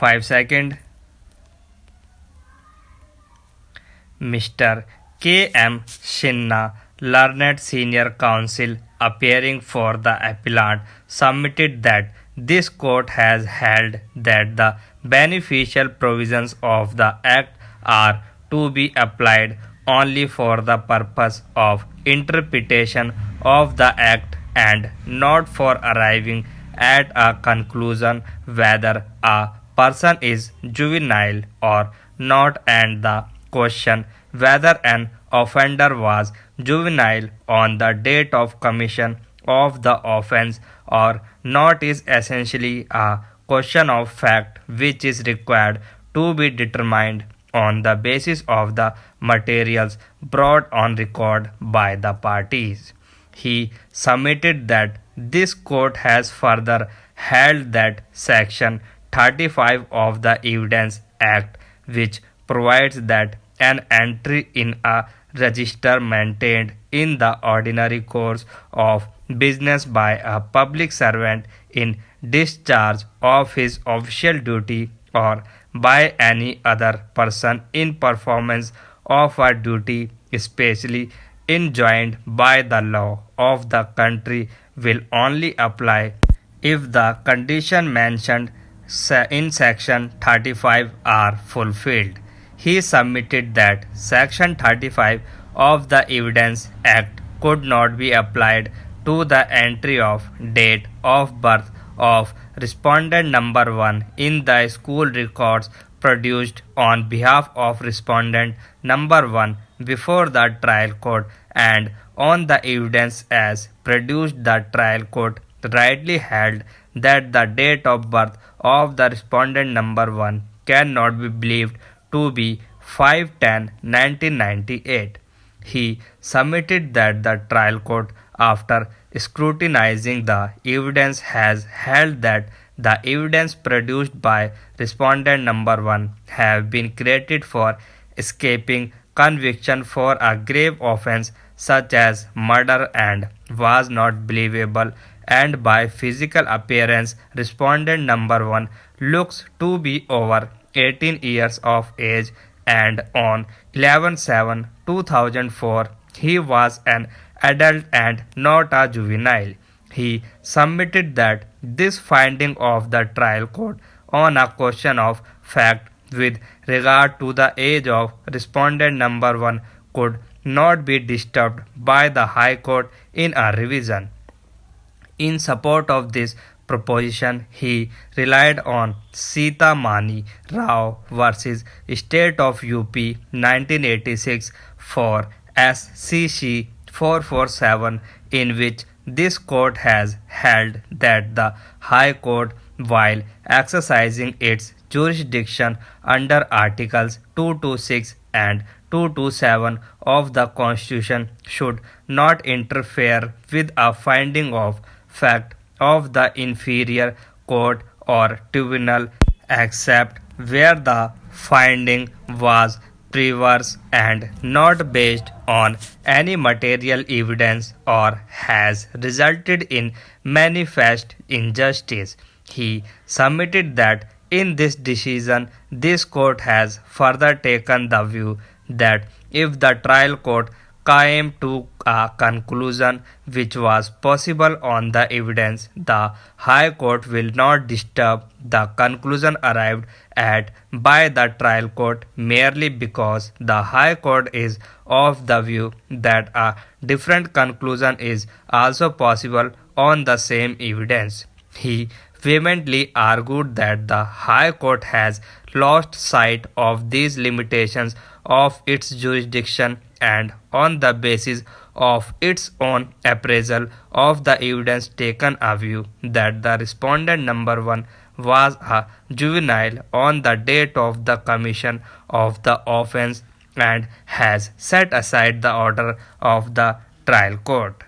5 seconds. Mr. K.M. Shinna, learned senior counsel appearing for the appellant, submitted that this court has held that the beneficial provisions of the Act are to be applied only for the purpose of interpretation of the Act and not for arriving at a conclusion whether a person is juvenile or not, and the question whether an offender was juvenile on the date of commission of the offense or not is essentially a question of fact which is required to be determined on the basis of the materials brought on record by the parties. He submitted that this court has further held that Section 35 of the Evidence Act, which provides that an entry in a register maintained in the ordinary course of business by a public servant in discharge of his official duty or by any other person in performance of a duty especially enjoined by the law of the country will only apply if the condition mentioned in Section 35 are fulfilled. He submitted that Section 35 of the Evidence Act could not be applied to the entry of date of birth of respondent number 1 in the school records produced on behalf of respondent number 1 before the trial court, and on the evidence as produced the trial court rightly held that the date of birth of the respondent number 1 cannot be believed to be 5/10/1998. He submitted that the trial court, after scrutinizing the evidence, has held that the evidence produced by respondent number 1 have been created for escaping conviction for a grave offense such as murder and was not believable, and by physical appearance respondent number 1 looks to be over 18 years of age, and on 11/7/2004 he was an adult and not a juvenile. He submitted that this finding of the trial court on a question of fact with regard to the age of respondent number 1 could not be disturbed by the High Court in a revision. In support of this proposition, he relied on Sita Mani Rao versus State of UP 1986 for SCC 447, in which this court has held that the High Court, while exercising its jurisdiction under Articles 226 and 227 of the Constitution, should not interfere with a finding of fact of the inferior court or tribunal except where the finding was previous and not based on any material evidence or has resulted in manifest injustice. He submitted that in this decision this court has further taken the view that if the trial court came to a conclusion which was possible on the evidence, the High Court will not disturb the conclusion arrived at by the trial court merely because the High Court is of the view that a different conclusion is also possible on the same evidence. He vehemently argued that the High Court has lost sight of these limitations of its jurisdiction and on the basis of its own appraisal of the evidence taken a view that the respondent number 1 was a juvenile on the date of the commission of the offense and has set aside the order of the trial court.